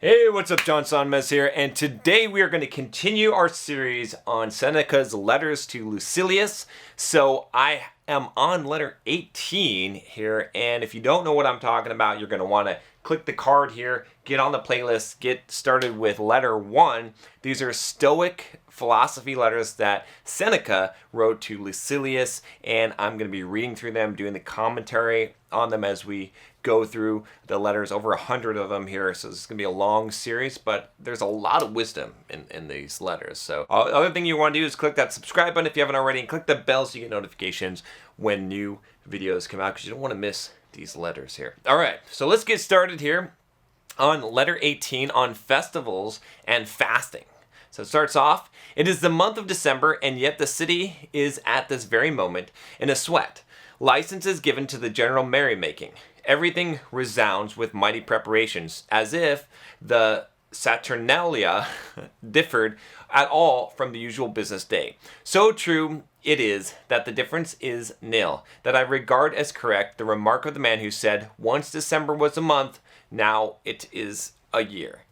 Hey, what's up? John Sonmez here, and today we are going to continue our series on Seneca's letters to Lucilius. So I am on letter 18 here, and if you don't know what I'm talking about, you're going to want to click the card here, get on the playlist, get started with letter 1. These are Stoic Philosophy letters that Seneca wrote to Lucilius, and I'm going to be reading through them, doing the commentary on them as we go through the letters, over 100 of them here, so this is going to be a long series, but there's a lot of wisdom in these letters. So the other thing you want to do is click that subscribe button if you haven't already, and click the bell so you get notifications when new videos come out, because you don't want to miss these letters here. Alright, so let's get started here on letter 18 on festivals and fasting. So it starts off, it is the month of December, and yet the city is at this very moment in a sweat. License is given to the general merrymaking. Everything resounds with mighty preparations, as if the Saturnalia differed at all from the usual business day. So true it is that the difference is nil, that I regard as correct the remark of the man who said, once December was a month, now it is a year.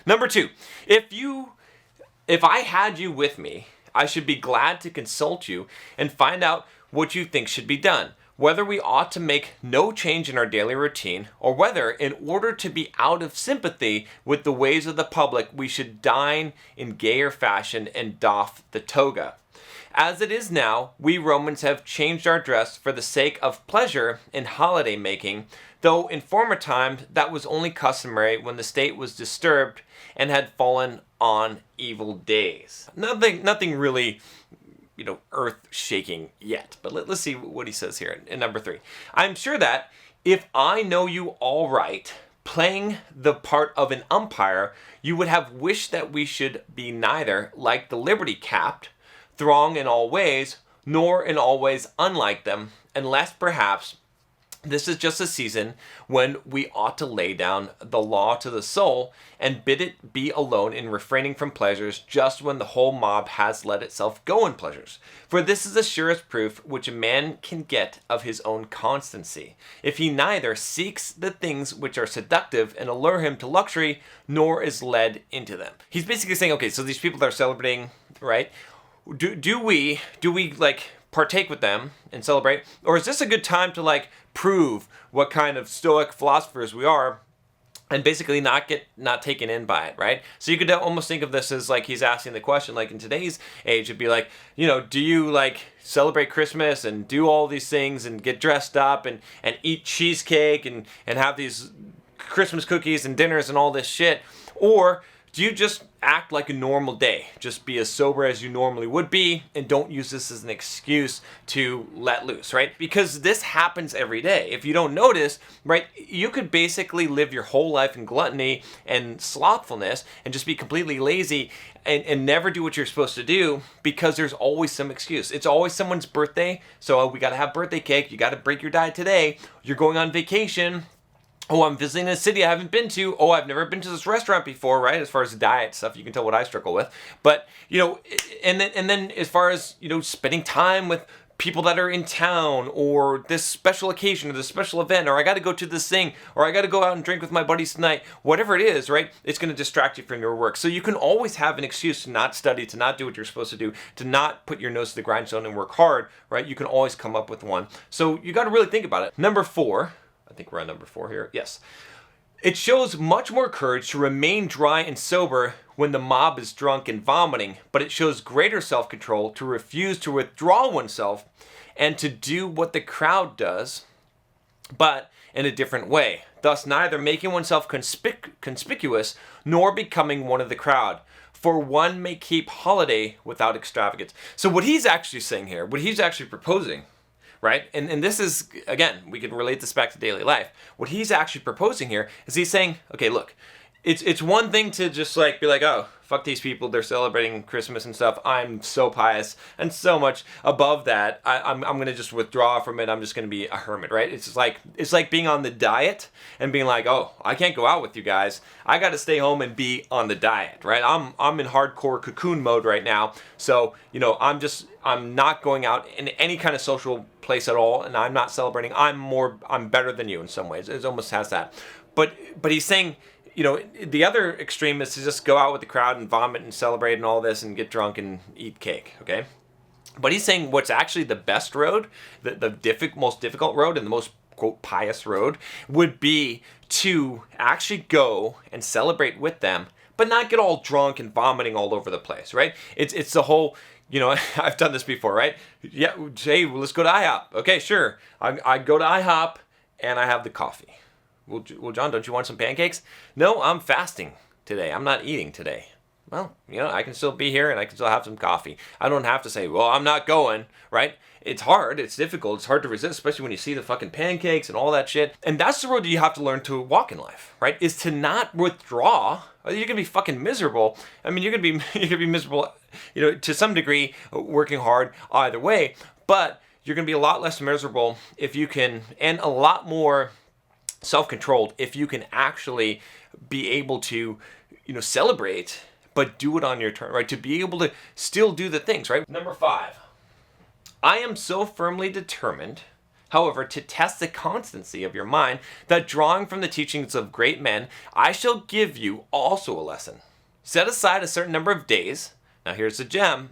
Number 2, if I had you with me, I should be glad to consult you and find out what you think should be done, whether we ought to make no change in our daily routine, or whether, in order to be out of sympathy with the ways of the public, we should dine in gayer fashion and doff the toga. As it is now, we Romans have changed our dress for the sake of pleasure and holiday making, though in former times that was only customary when the state was disturbed and had fallen on evil days. Nothing really, earth-shaking yet. But let's see what he says here in number 3. I'm sure that if I know you all right, playing the part of an umpire, you would have wished that we should be neither like the liberty-capped, throng in all ways, nor in all ways unlike them, unless perhaps this is just a season when we ought to lay down the law to the soul and bid it be alone in refraining from pleasures just when the whole mob has let itself go in pleasures. For this is the surest proof which a man can get of his own constancy, if he neither seeks the things which are seductive and allure him to luxury, nor is led into them. He's basically saying, okay, so these people that are celebrating, right? Do we partake with them and celebrate, or is this a good time to prove what kind of Stoic philosophers we are and basically not taken in by it, right? So you could almost think of this as he's asking the question, in today's age, it'd be do you celebrate Christmas and do all these things and get dressed up and eat cheesecake and have these Christmas cookies and dinners and all this shit, or do you just act like a normal day? Just be as sober as you normally would be, and don't use this as an excuse to let loose, right? Because this happens every day. If you don't notice, right, you could basically live your whole life in gluttony and slothfulness and just be completely lazy and never do what you're supposed to do, because there's always some excuse. It's always someone's birthday, so we got to have birthday cake. You got to break your diet today. You're going on vacation. Oh, I'm visiting a city I haven't been to. Oh, I've never been to this restaurant before, right? As far as diet stuff, you can tell what I struggle with. But, and then as far as, spending time with people that are in town, or this special occasion, or this special event, or I got to go to this thing, or I got to go out and drink with my buddies tonight, whatever it is, right? It's going to distract you from your work. So you can always have an excuse to not study, to not do what you're supposed to do, to not put your nose to the grindstone and work hard, right? You can always come up with one. So you got to really think about it. Number 4. I think we're on number 4 here. Yes. It shows much more courage to remain dry and sober when the mob is drunk and vomiting, but it shows greater self-control to refuse to withdraw oneself and to do what the crowd does, but in a different way, thus neither making oneself conspicuous nor becoming one of the crowd. For one may keep holiday without extravagance. So what he's actually saying here, what he's actually proposing, right? And this is, again, we can relate this back to daily life. What he's actually proposing here is he's saying, okay, look, it's one thing to just be oh, fuck these people, they're celebrating Christmas and stuff. I'm so pious and so much above that. I'm going to just withdraw from it. I'm just going to be a hermit, right? It's like being on the diet and being oh, I can't go out with you guys. I got to stay home and be on the diet, right? I'm in hardcore cocoon mode right now. So, I'm not going out in any kind of social place at all, and I'm not celebrating. I'm better than you in some ways. It almost has that. But he's saying, the other extreme is to just go out with the crowd and vomit and celebrate and all this and get drunk and eat cake, okay? But he's saying what's actually the best road, the most difficult road and the most, quote, pious road would be to actually go and celebrate with them, but not get all drunk and vomiting all over the place, right? It's the whole, I've done this before, right? Yeah, hey, let's go to IHOP. Okay, sure. I go to IHOP and I have the coffee. Well, John, don't you want some pancakes? No, I'm fasting today. I'm not eating today. Well, I can still be here and I can still have some coffee. I don't have to say, well, I'm not going, right? It's hard. It's difficult. It's hard to resist, especially when you see the fucking pancakes and all that shit. And that's the road that you have to learn to walk in life, right? Is to not withdraw. You're going to be fucking miserable. I mean, you're going to be miserable, to some degree, working hard either way. But you're going to be a lot less miserable if you can, and a lot more self-controlled if you can actually be able to, celebrate, but do it on your turn, right? To be able to still do the things, right? Number 5. I am so firmly determined, however, to test the constancy of your mind, that drawing from the teachings of great men, I shall give you also a lesson. Set aside a certain number of days. Now here's the gem.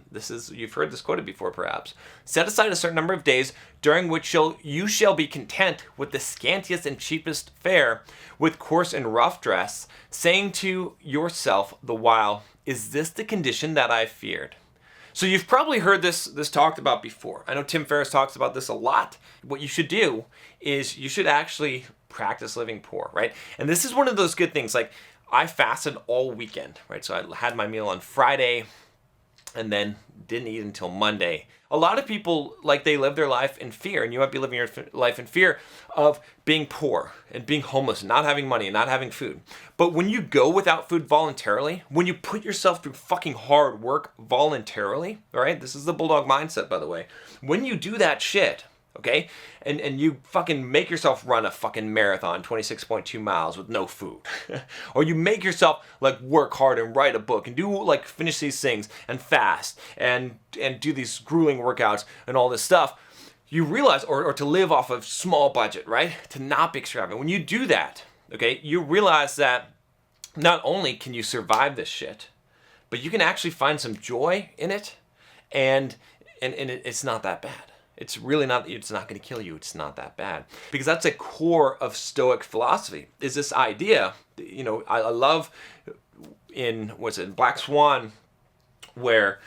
You've heard this quoted before perhaps. Set aside a certain number of days during which you shall be content with the scantiest and cheapest fare, with coarse and rough dress, saying to yourself the while, is this the condition that I feared? So you've probably heard this talked about before. I know Tim Ferriss talks about this a lot. What you should do is you should actually practice living poor, right? And this is one of those good things. Like, I fasted all weekend, right? So I had my meal on Friday and then didn't eat until Monday. A lot of people, they live their life in fear, and you might be living your life in fear of being poor and being homeless, and not having money and not having food. But when you go without food voluntarily, when you put yourself through fucking hard work voluntarily, all right? This is the bulldog mindset, by the way. When you do that shit, okay, and you fucking make yourself run a fucking marathon, 26.2 miles with no food, or you make yourself work hard and write a book and do finish these things and fast and do these grueling workouts and all this stuff, you realize, or to live off of small budget, right? To not be extravagant. When you do that, okay, you realize that not only can you survive this shit, but you can actually find some joy in it, and it's not that bad. It's really not, it's not going to kill you. It's not that bad. Because that's a core of Stoic philosophy, is this idea, I love in, Black Swan, where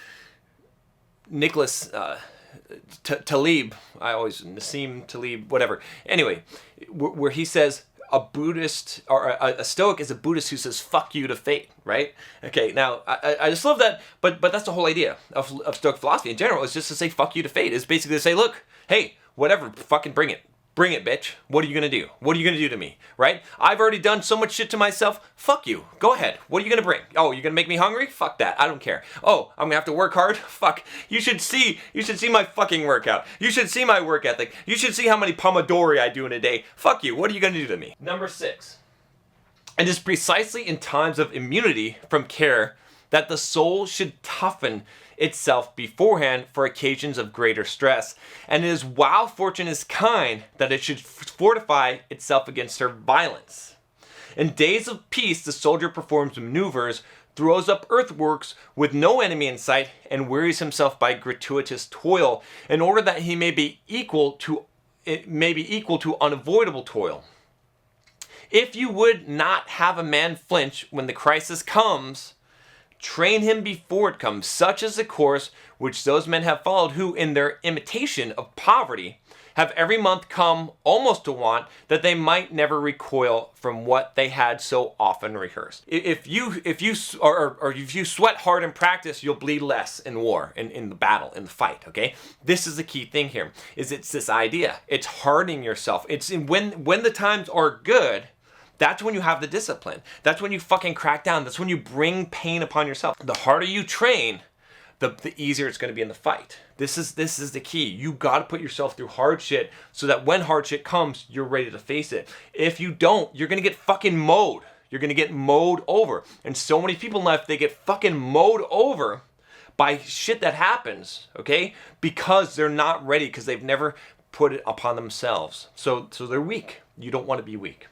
Nicholas Taleb, Nassim Taleb, whatever. Anyway, where he says, a Buddhist or a Stoic is a Buddhist who says "fuck you" to fate, right? Okay, now I just love that, but that's the whole idea of Stoic philosophy in general, is just to say "fuck you" to fate. Is basically to say, look, hey, whatever, fucking bring it, bitch. What are you gonna do? What are you gonna do to me, right? I've already done so much shit to myself. Fuck you. Go ahead. What are you gonna bring? Oh, you're gonna make me hungry? Fuck that. I don't care. Oh, I'm gonna have to work hard? Fuck. You should see my fucking workout. You should see my work ethic. You should see how many pomodori I do in a day. Fuck you. What are you gonna do to me? Number 6. It is precisely in times of immunity from care that the soul should toughen itself beforehand for occasions of greater stress, and it is while fortune is kind that it should fortify itself against her violence. In days of peace, the soldier performs maneuvers, throws up earthworks with no enemy in sight, and wearies himself by gratuitous toil, in order that he may be equal to unavoidable toil. If you would not have a man flinch when the crisis comes, train him before it comes. Such is the course which those men have followed who, in their imitation of poverty, have every month come almost to want, that they might never recoil from what they had so often rehearsed. If you sweat hard in practice, you'll bleed less in war, in the battle, in the fight. Okay, this is the key thing here. It's this idea. It's hardening yourself. It's when the times are good. That's when you have the discipline. That's when you fucking crack down. That's when you bring pain upon yourself. The harder you train, the easier it's going to be in the fight. This is the key. You got to put yourself through hard shit so that when hard shit comes, you're ready to face it. If you don't, you're going to get fucking mowed. You're going to get mowed over. And so many people in life, they get fucking mowed over by shit that happens, okay? Because they're not ready, because they've never put it upon themselves. So they're weak. You don't want to be weak.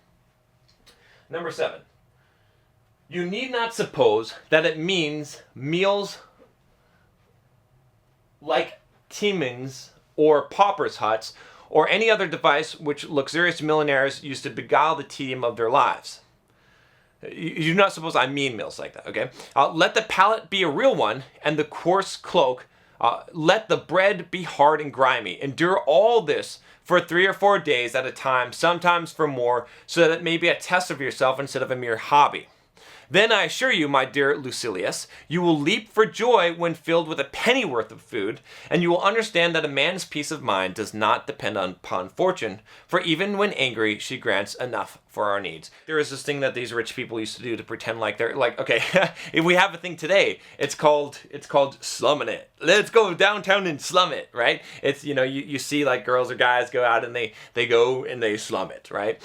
Number 7. You need not suppose that it means meals like teemings or paupers' huts or any other device which luxurious millionaires used to beguile the tedium of their lives. You do not suppose I mean meals like that, okay? Let the palate be a real one, and the coarse cloak. Let the bread be hard and grimy. Endure all this for 3 or 4 days at a time, sometimes for more, so that it may be a test of yourself instead of a mere hobby. Then I assure you, my dear Lucilius, you will leap for joy when filled with a pennyworth of food, and you will understand that a man's peace of mind does not depend upon fortune, for even when angry, she grants enough for our needs. There is this thing that these rich people used to do to pretend like they're like, okay, if we have a thing today, it's called slumming it. Let's go downtown and slum it, right? It's, you see like girls or guys go out and they go and they slum it, right?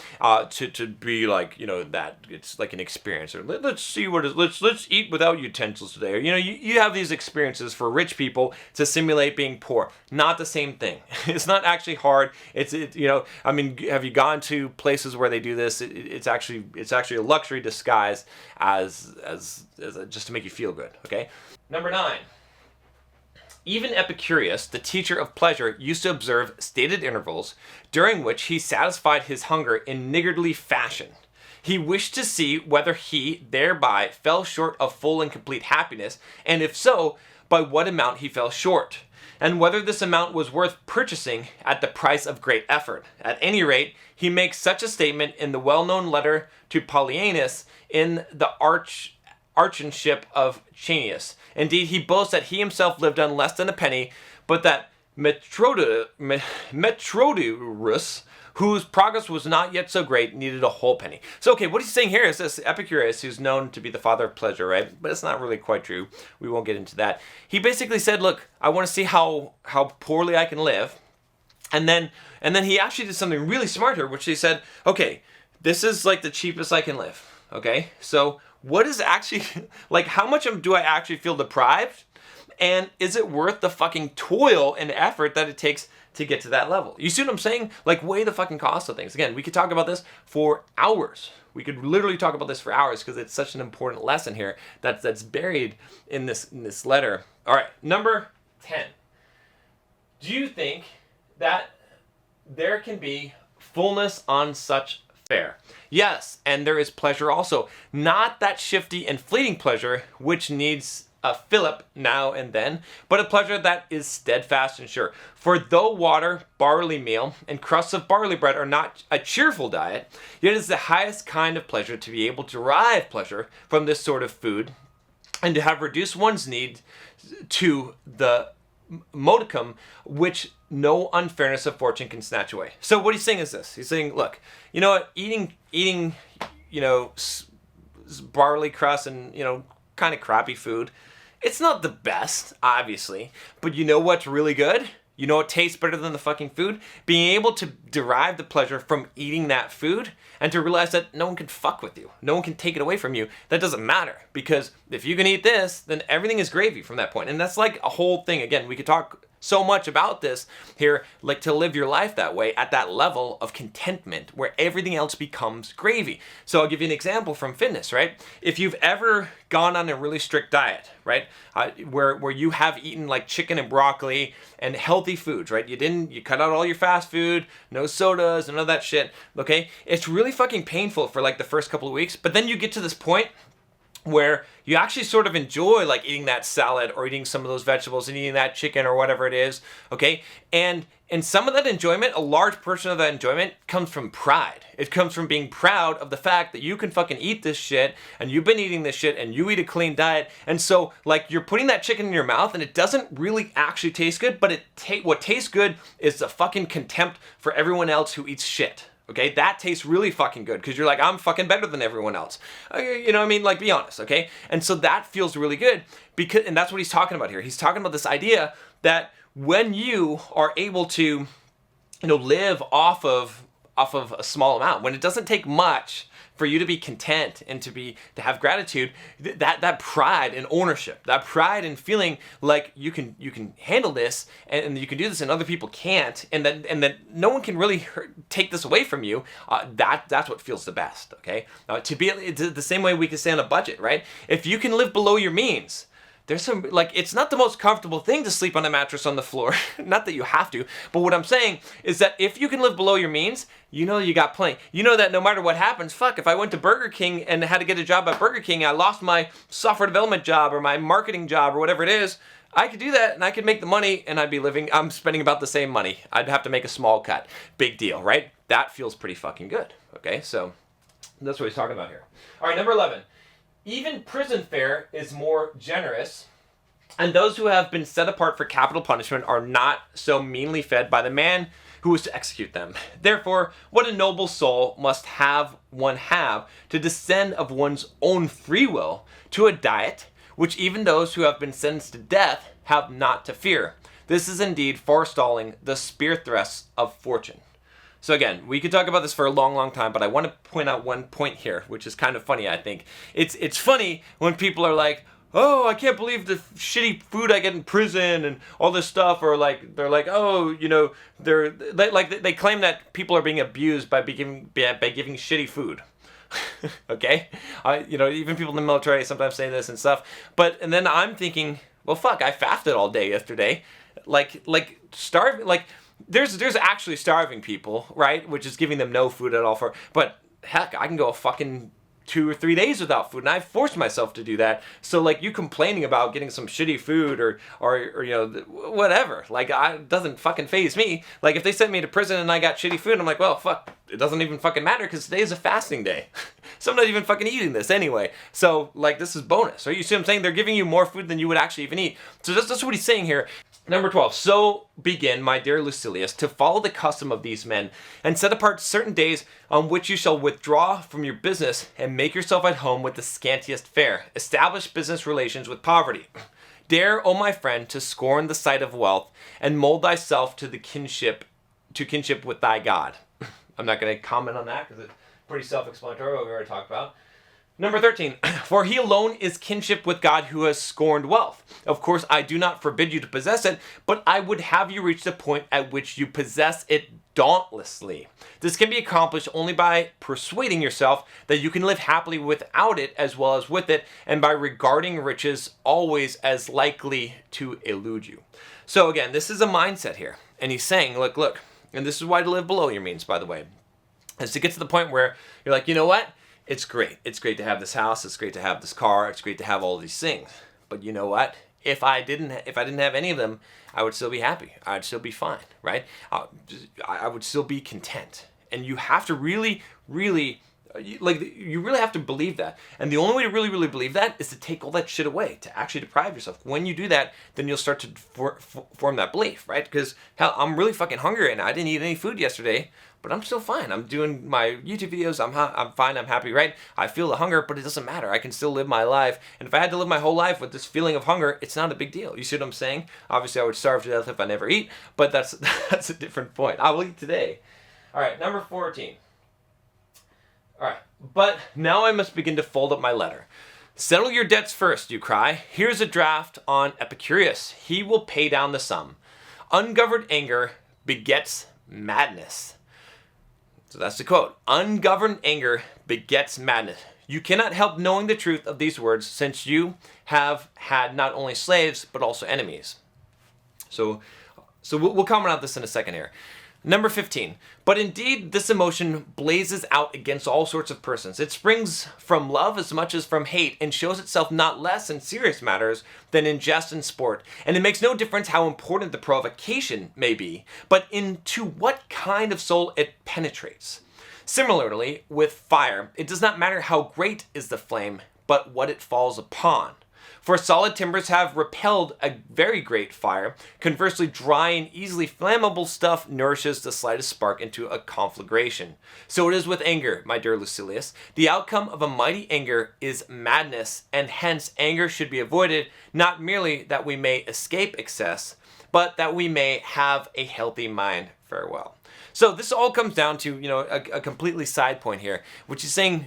To be like, that it's like an experience, or let's see what is, let's eat without utensils today. Or, you have these experiences for rich people to simulate being poor. Not the same thing. It's not actually hard. Have you gone to places where they do this? It's actually a luxury disguised as just to make you feel good. Okay. Number 9. Even Epicurious, the teacher of pleasure, used to observe stated intervals during which he satisfied his hunger in niggardly fashion. He wished to see whether he thereby fell short of full and complete happiness, and if so, by what amount he fell short, and whether this amount was worth purchasing at the price of great effort. At any rate, he makes such a statement in the well-known letter to Polyaenus in the archonship of Chanius. Indeed, he boasts that he himself lived on less than a penny, but that Metrodorus, whose progress was not yet so great, needed a whole penny. So, okay, what he's saying here is this Epicurious, who's known to be the father of pleasure, right? But it's not really quite true. We won't get into that. He basically said, look, I want to see how poorly I can live. And then he actually did something really smart here, which he said, okay, this is like the cheapest I can live. Okay, so what is actually, like, how much do I actually feel deprived? And is it worth the fucking toil and effort that it takes to get to that level? You see what I'm saying? Like, weigh the fucking cost of things. Again, we could talk about this for hours. We could literally talk about this for hours because it's such an important lesson here that's buried in this letter. All right, number 10. Do you think that there can be fullness on such fare? Yes, and there is pleasure also. Not that shifty and fleeting pleasure which needs a fillip now and then, but a pleasure that is steadfast and sure. For though water, barley meal, and crusts of barley bread are not a cheerful diet, yet it is the highest kind of pleasure to be able to derive pleasure from this sort of food, and to have reduced one's need to the modicum which no unfairness of fortune can snatch away. So what he's saying is this. He's saying, look, you know what, eating barley crust and, kind of crappy food, it's not the best, obviously, but you know what's really good? You know what tastes better than the fucking food? Being able to derive the pleasure from eating that food and to realize that no one can fuck with you. No one can take it away from you. That doesn't matter, because if you can eat this, then everything is gravy from that point. And that's like a whole thing. Again, we could talk so much about this here, like to live your life that way at that level of contentment where everything else becomes gravy. So I'll give you an example from fitness, right? If you've ever gone on a really strict diet, right, where you have eaten like chicken and broccoli and healthy foods, right? You cut out all your fast food, no sodas, none of that shit, okay? It's really fucking painful for like the first couple of weeks, but then you get to this point where you actually sort of enjoy like eating that salad or eating some of those vegetables and eating that chicken or whatever it is, okay? And some of that enjoyment, a large portion of that enjoyment comes from pride. It comes from being proud of the fact that you can fucking eat this shit and you've been eating this shit and you eat a clean diet. And so like you're putting that chicken in your mouth and it doesn't really actually taste good, but what tastes good is the fucking contempt for everyone else who eats shit. Okay, that tastes really fucking good because you're like, I'm fucking better than everyone else. You know what I mean? Like, be honest, okay? And so that feels really good and that's what he's talking about here. He's talking about this idea that when you are able to, live off of a small amount, when it doesn't take much for you to be content and to have gratitude, that pride and ownership, that pride and feeling like you can handle this and you can do this and other people can't, and that no one can really take this away from you. That's what feels the best. Okay, it's the same way we can stay on a budget, right? If you can live below your means. There's some, like, it's not the most comfortable thing to sleep on a mattress on the floor. Not that you have to, but what I'm saying is that if you can live below your means, you know you got plenty. You know that no matter what happens, fuck, if I went to Burger King and had to get a job at Burger King, I lost my software development job or my marketing job or whatever it is, I could do that and I could make the money and I'm spending about the same money. I'd have to make a small cut. Big deal, right? That feels pretty fucking good. Okay, so that's what he's talking about here. All right, number 11. Even prison fare is more generous, and those who have been set apart for capital punishment are not so meanly fed by the man who is to execute them. Therefore, what a noble soul must one have to descend of one's own free will to a diet which even those who have been sentenced to death have not to fear. This is indeed forestalling the spear thrusts of fortune. So again, we could talk about this for a long, long time, but I want to point out one point here, which is kind of funny, I think. It's funny when people are like, oh, I can't believe the shitty food I get in prison and all this stuff, or like they're like, oh, you know, they claim that people are being abused by giving shitty food. Okay, you know, even people in the military sometimes say this and stuff. And then I'm thinking, well, fuck, I fasted all day yesterday, like starving, like. There's actually starving people, right? Which is giving them no food at all but heck, I can go a fucking 2 or 3 days without food, and I forced myself to do that. So like, you complaining about getting some shitty food or you know, whatever, like, it doesn't fucking faze me. Like, if they sent me to prison and I got shitty food, I'm like, well, fuck, it doesn't even fucking matter because today is a fasting day. So I'm not even fucking eating this anyway. So like, this is bonus. Right? You see what I'm saying? They're giving you more food than you would actually even eat. So that's what he's saying here. Number 12, so begin, my dear Lucilius, to follow the custom of these men, and set apart certain days on which you shall withdraw from your business, and make yourself at home with the scantiest fare. Establish business relations with poverty. Dare, O my friend, to scorn the sight of wealth, and mold thyself to kinship with thy God. I'm not going to comment on that, because it's pretty self-explanatory, what we already talked about. Number 13, for he alone is kinship with God who has scorned wealth. Of course, I do not forbid you to possess it, but I would have you reach the point at which you possess it dauntlessly. This can be accomplished only by persuading yourself that you can live happily without it as well as with it, and by regarding riches always as likely to elude you. So again, this is a mindset here. And he's saying, look, and this is why to live below your means, by the way, is to get to the point where you're like, you know what? It's great. It's great to have this house. It's great to have this car. It's great to have all these things. But you know what? If I didn't have any of them, I would still be happy. I'd still be fine, right? I would still be content. And you have to really, really, you really have to believe that. And the only way to really, really believe that is to take all that shit away, to actually deprive yourself. When you do that, then you'll start to form that belief, right? Because hell, I'm really fucking hungry and I didn't eat any food yesterday. But I'm still fine. I'm doing my YouTube videos. I'm fine. I'm happy, right? I feel the hunger, but it doesn't matter. I can still live my life. And if I had to live my whole life with this feeling of hunger, it's not a big deal. You see what I'm saying? Obviously, I would starve to death if I never eat, but that's a different point. I will eat today. All right, number 14. All right, but now I must begin to fold up my letter. Settle your debts first, you cry. Here's a draft on Epicurious. He will pay down the sum. Ungoverned anger begets madness. So that's the quote. Ungoverned anger begets madness. You cannot help knowing the truth of these words, since you have had not only slaves, but also enemies. So we'll comment on this in a second here. Number 15. But indeed, this emotion blazes out against all sorts of persons. It springs from love as much as from hate, and shows itself not less in serious matters than in jest and sport. And it makes no difference how important the provocation may be, but into what kind of soul it penetrates. Similarly, with fire, it does not matter how great is the flame, but what it falls upon. For solid timbers have repelled a very great fire. Conversely, dry and easily flammable stuff nourishes the slightest spark into a conflagration. So it is with anger, my dear Lucilius. The outcome of a mighty anger is madness, and hence anger should be avoided, not merely that we may escape excess, but that we may have a healthy mind. Farewell. So this all comes down to, you know, a completely side point here, which is saying,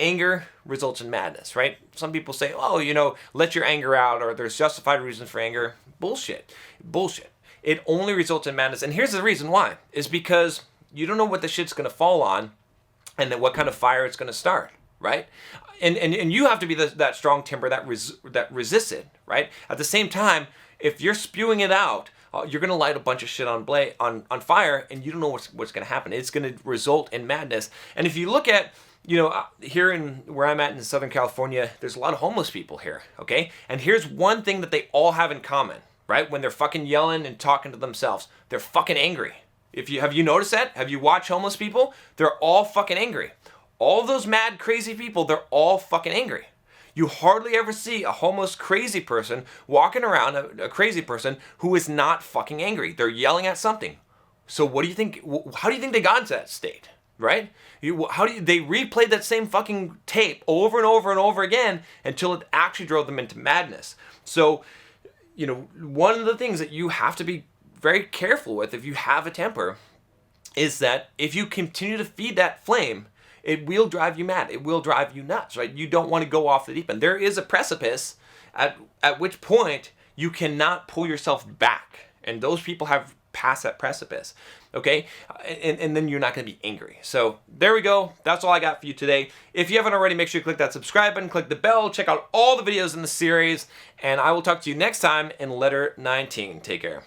anger results in madness, right? Some people say, oh, let your anger out, or there's justified reasons for anger. Bullshit. Bullshit. It only results in madness. And here's the reason why. Is because you don't know what the shit's going to fall on and then what kind of fire it's going to start, right? And you have to be that strong timber that resists it, right? At the same time, if you're spewing it out, you're going to light a bunch of shit on fire, and you don't know what's going to happen. It's going to result in madness. And if you look at, here in where I'm at in Southern California, there's a lot of homeless people here, okay? And here's one thing that they all have in common, right? When they're fucking yelling and talking to themselves, they're fucking angry. Have you noticed that? Have you watched homeless people? They're all fucking angry. All those mad, crazy people, they're all fucking angry. You hardly ever see a homeless crazy person walking around, a crazy person who is not fucking angry. They're yelling at something. So what do you think? How do you think they got into that state, right? They replayed that same fucking tape over and over and over again until it actually drove them into madness. So, one of the things that you have to be very careful with if you have a temper is that if you continue to feed that flame, it will drive you mad. It will drive you nuts, right? You don't want to go off the deep end. There is a precipice at which point you cannot pull yourself back. And those people have passed that precipice, okay? And then you're not going to be angry. So there we go. That's all I got for you today. If you haven't already, make sure you click that subscribe button, click the bell, check out all the videos in the series, and I will talk to you next time in letter 19. Take care.